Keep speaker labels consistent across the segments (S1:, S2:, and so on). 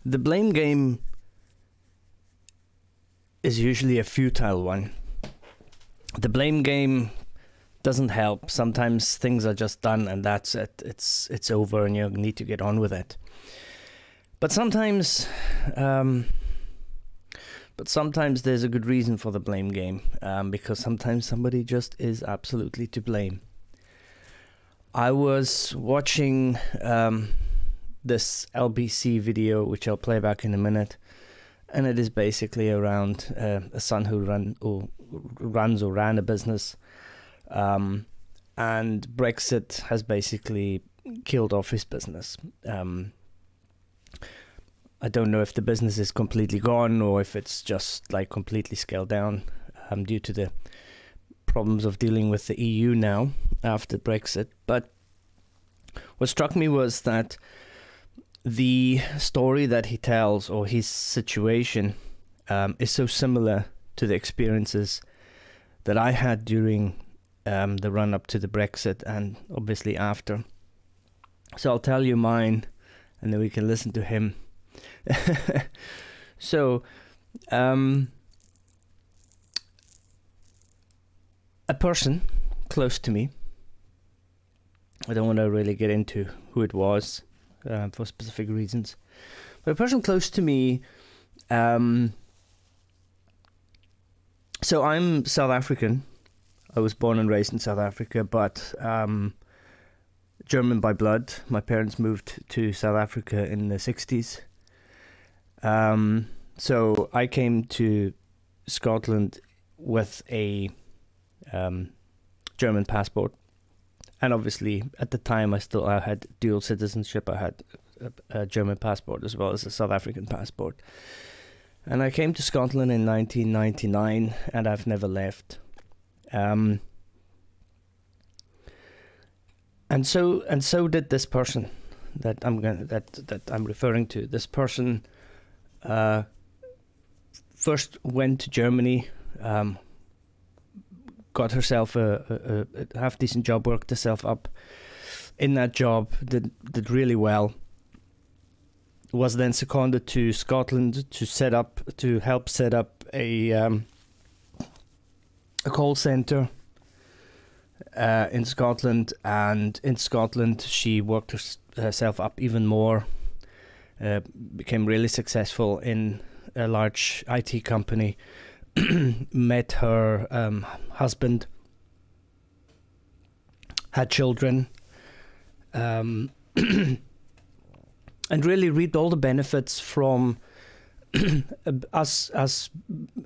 S1: The blame game is usually a futile one. The blame game doesn't help. Sometimes things are just done and that's it. It's over and you need to get on with it. But sometimes there's a good reason for the blame game, because sometimes somebody just is absolutely to blame. I was watching this LBC video, which I'll play back in a minute, and it is basically around a son who ran a business, and Brexit has basically killed off his business. I don't know if the business is completely gone or if it's just like completely scaled down due to the problems of dealing with the EU now after Brexit. But what struck me was that the story that he tells, or his situation, is so similar to the experiences that I had during the run-up to the Brexit and obviously after. So I'll tell you mine and then we can listen to him. So a person close to me, I don't want to really get into who it was for specific reasons, but a person close to me, so I'm South African. I was born and raised in South Africa, but German by blood. My parents moved to South Africa in the 60s. So I came to Scotland with a German passport, and obviously at the time I had dual citizenship. I had a German passport as well as a South African passport, and I came to Scotland in 1999, and I've never left. And so did this person that I'm referring to. This person first went to Germany, got herself a half-decent job, worked herself up in that job, did really well, was then seconded to Scotland to help set up a call center in Scotland, and in Scotland she worked herself up even more, became really successful in a large IT company, met her husband, had children, and really reaped all the benefits from us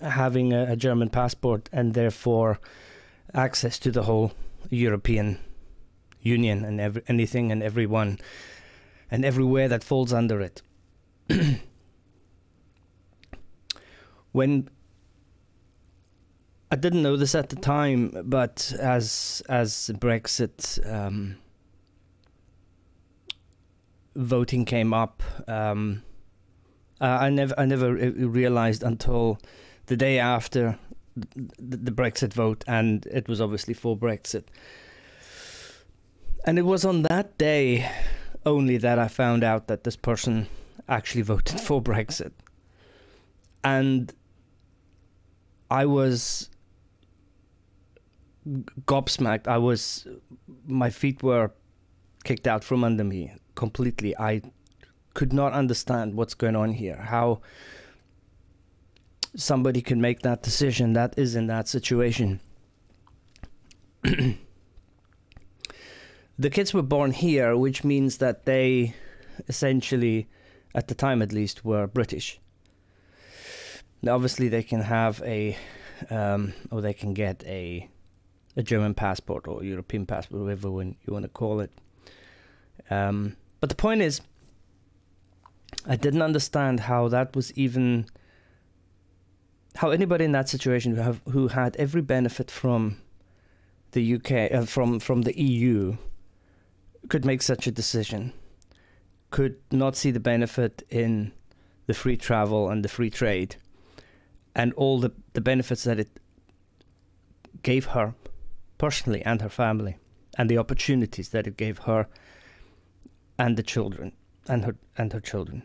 S1: having a German passport, and therefore access to the whole European Union and anything and everyone and everywhere that falls under it. When I didn't know this at the time, but as Brexit voting came up, I never realized until the day after the Brexit vote, and it was obviously for Brexit. And it was on that day only that I found out that this person actually voted for Brexit. And I was gobsmacked. My feet were kicked out from under me completely. I could not understand what's going on here. How somebody can make that decision that is in that situation. The kids were born here, which means that they essentially, at the time at least, were British. Now, obviously they can have or they can get a German passport or European passport, whatever you want to call it. But the point is, I didn't understand how that was even, how anybody in that situation who had every benefit from the UK, from the EU, could make such a decision, could not see the benefit in the free travel and the free trade, and all the benefits that it gave her personally and her family, and the opportunities that it gave her and the children and her children.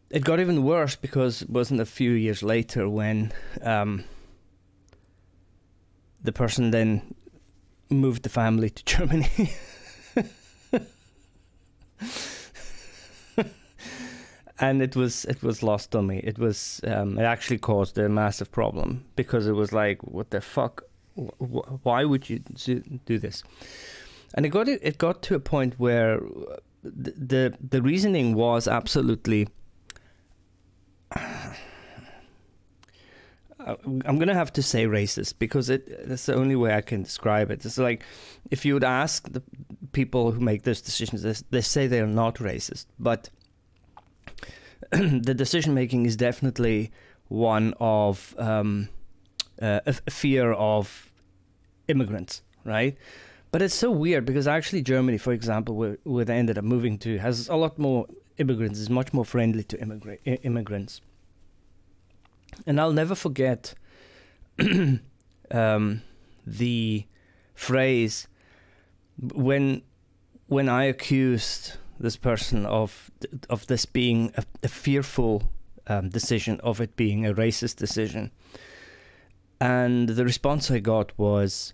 S1: it got even worse because it wasn't a few years later when the person then moved the family to Germany. And it was lost on me. It was it actually caused a massive problem because it was like, what the fuck? Why would you do this? And it got to a point where the reasoning was absolutely. I'm gonna have to say racist because that's the only way I can describe it. It's like if you would ask the people who make those decisions, they say they're not racist, but the decision making is definitely one of a fear of immigrants, right? But it's so weird because actually Germany, for example, where they ended up moving to, has a lot more immigrants, is much more friendly to immigrants. And I'll never forget the phrase when I accused this person of this being a fearful decision, of it being a racist decision. And the response I got was,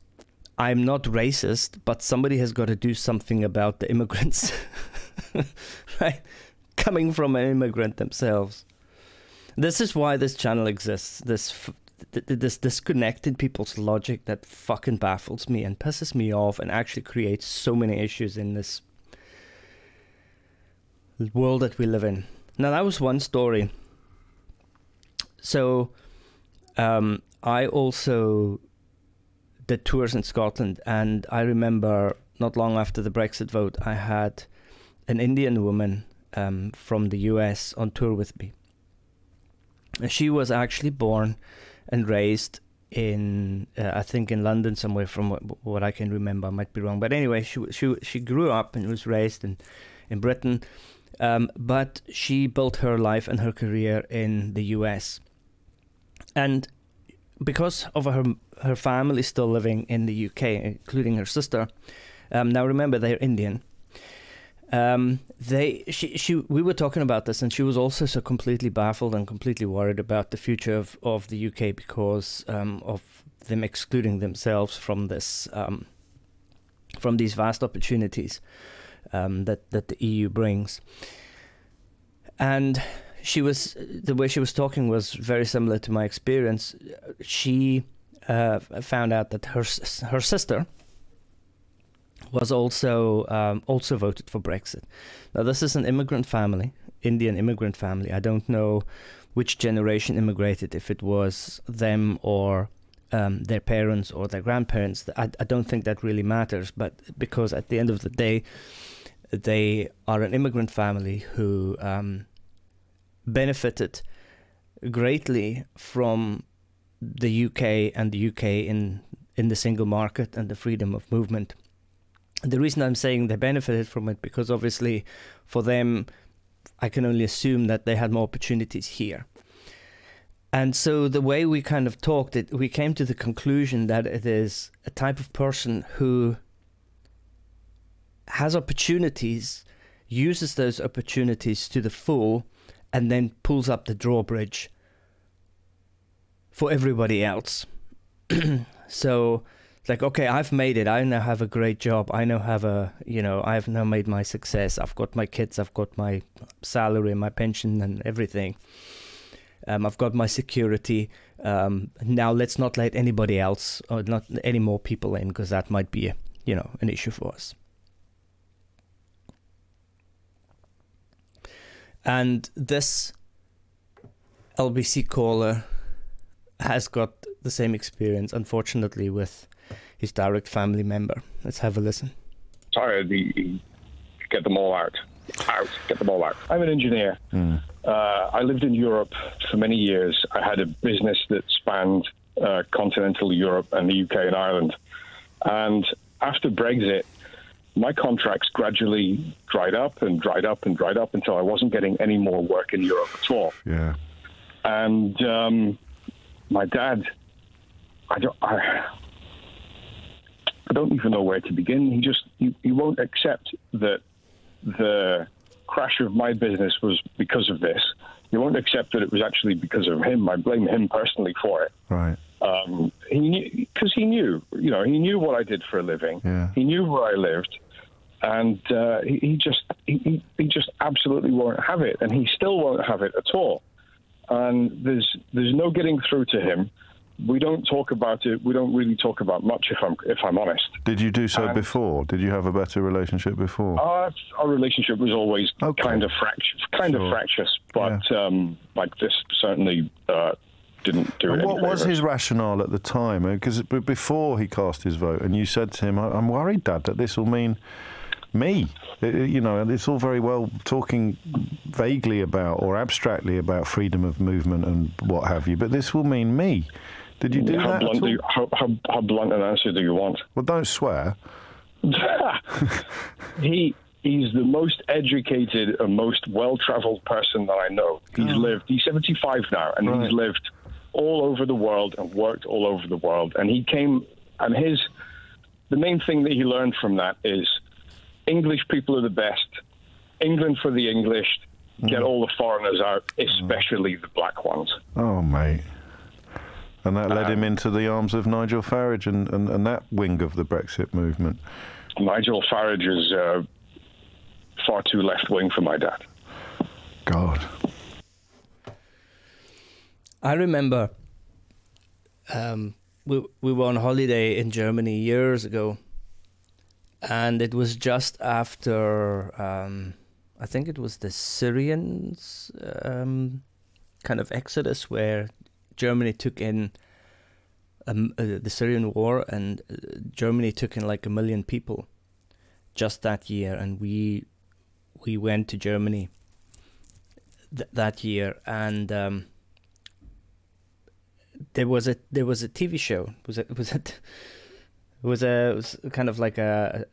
S1: I'm not racist, but somebody has got to do something about the immigrants, right? Coming from an immigrant themselves. This is why this channel exists. This disconnected people's logic that fucking baffles me and pisses me off and actually creates so many issues in this world that we live in. Now, that was one story. So, I also did tours in Scotland, and I remember not long after the Brexit vote, I had an Indian woman from the US on tour with me. She was actually born and raised in, I think, in London somewhere, from what I can remember. I might be wrong, but anyway, she grew up and was raised in Britain, but she built her life and her career in the US. And because of her family still living in the UK, including her sister, now remember, they're Indian. We were talking about this, and she was also so completely baffled and completely worried about the future of the UK because of them excluding themselves from this, from these vast opportunities that the EU brings. And the way she was talking was very similar to my experience. She found out that her sister was also voted for Brexit. Now, this is an immigrant family, Indian immigrant family. I don't know which generation immigrated, if it was them or their parents or their grandparents. I don't think that really matters, but because at the end of the day, they are an immigrant family who benefited greatly from the UK and the UK in the single market and the freedom of movement. The reason I'm saying they benefited from it, because obviously for them, I can only assume that they had more opportunities here. And so the way we kind of talked, we came to the conclusion that it is a type of person who has opportunities, uses those opportunities to the full, and then pulls up the drawbridge for everybody else. So it's like, okay, I've made it. I now have a great job. I now have I've now made my success. I've got my kids. I've got my salary, my pension and everything. I've got my security. Now let's not let anybody else or not any more people in, because that might be, an issue for us. And this LBC caller has got the same experience, unfortunately, with his direct family member. Let's have a listen.
S2: Sorry, get them all out. Get them all out. I'm an engineer. I lived in Europe for many years. I had a business that spanned continental Europe and the UK and Ireland. And after Brexit, my contracts gradually dried up and dried up and dried up until I wasn't getting any more work in Europe at all. Yeah. And my dad, I don't even know where to begin. He won't accept that the crash of my business was because of this. You won't accept that it was actually because of him. I blame him personally for it.
S1: Right.
S2: He knew, because he knew what I did for a living.
S1: Yeah.
S2: He knew where I lived, and he just absolutely won't have it, and he still won't have it at all. And there's no getting through to him. We don't talk about it. We don't really talk about much, if I'm honest.
S3: Did you do so before? Did you have a better relationship before?
S2: Our relationship was always kind of fractious, but like this certainly didn't do it.
S3: And what was his rationale at the time? Because before he cast his vote, and you said to him, "I'm worried, Dad, that this will mean me." You know, and it's all very well talking vaguely about or abstractly about freedom of movement and what have you, but this will mean me. Did you do that?
S2: How blunt an answer do you want?
S3: Well, don't swear.
S2: He's the most educated and most well-traveled person that I know. He's 75 now, and he's lived all over the world and worked all over the world. And he came, and the main thing that he learned from that is English people are the best. England for the English. Get all the foreigners out, especially the black ones.
S3: Oh, mate. And that led him into the arms of Nigel Farage and that wing of the Brexit movement.
S2: Nigel Farage is far too left-wing for my dad.
S3: God.
S1: I remember we were on holiday in Germany years ago, and it was just after, I think it was the Syrians kind of exodus, where Germany took in the Syrian war, and Germany took in like 1 million people just that year, and we went to Germany that year, and there was a TV show. It was kind of like a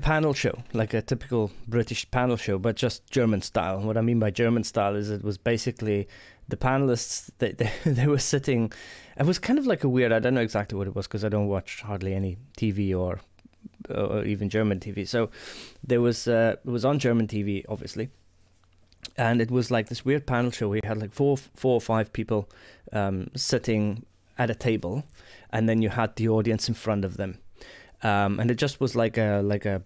S1: panel show, like a typical British panel show, but just German style. And what I mean by German style is it was basically the panelists, they were sitting. It was kind of like a weird, I don't know exactly what it was because I don't watch hardly any TV or even German TV. So there was it was on German TV, obviously. And it was like this weird panel show where you had like four or five people sitting at a table, and then you had the audience in front of them. And it just was like a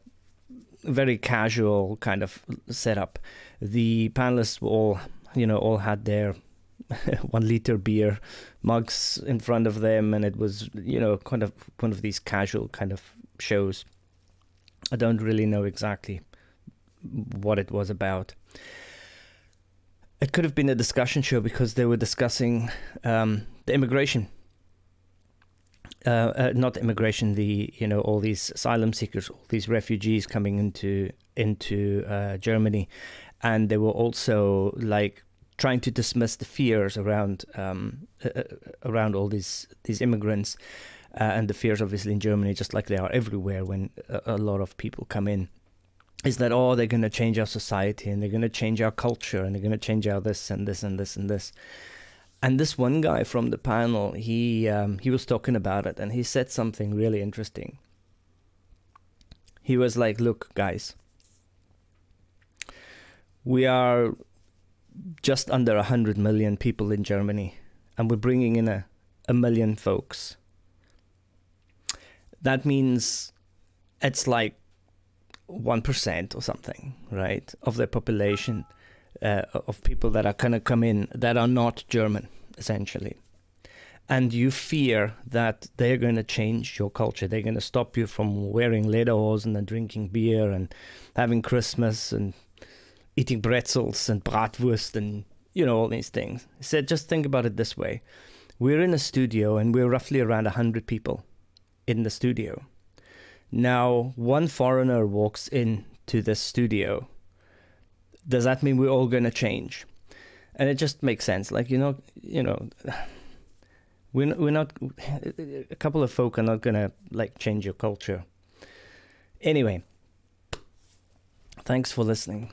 S1: very casual kind of setup. The panelists were all had their 1 liter beer mugs in front of them, and it was kind of one of these casual kind of shows. I don't really know exactly what it was about. It could have been a discussion show because they were discussing the immigration. Not immigration, all these asylum seekers, all these refugees coming into Germany, and they were also like trying to dismiss the fears around all these immigrants, and the fears obviously in Germany, just like they are everywhere when a lot of people come in, is that they're going to change our society and they're going to change our culture and they're going to change our this and this and this and this. And this one guy from the panel, he was talking about it, and he said something really interesting. He was like, "Look, guys, we are just under 100 million people in Germany, and we're bringing in a million folks. That means it's like 1% or something, right, of the population." Of people that are going to come in that are not German, essentially. And you fear that they're going to change your culture. They're going to stop you from wearing lederhosen and drinking beer and having Christmas and eating pretzels and bratwurst and, all these things. He said, just think about it this way. We're in a studio and we're roughly around 100 people in the studio. Now, one foreigner walks into this studio. Does that mean we're all going to change? And it just makes sense. Like, we're not, a couple of folk are not going to like change your culture. Anyway, thanks for listening.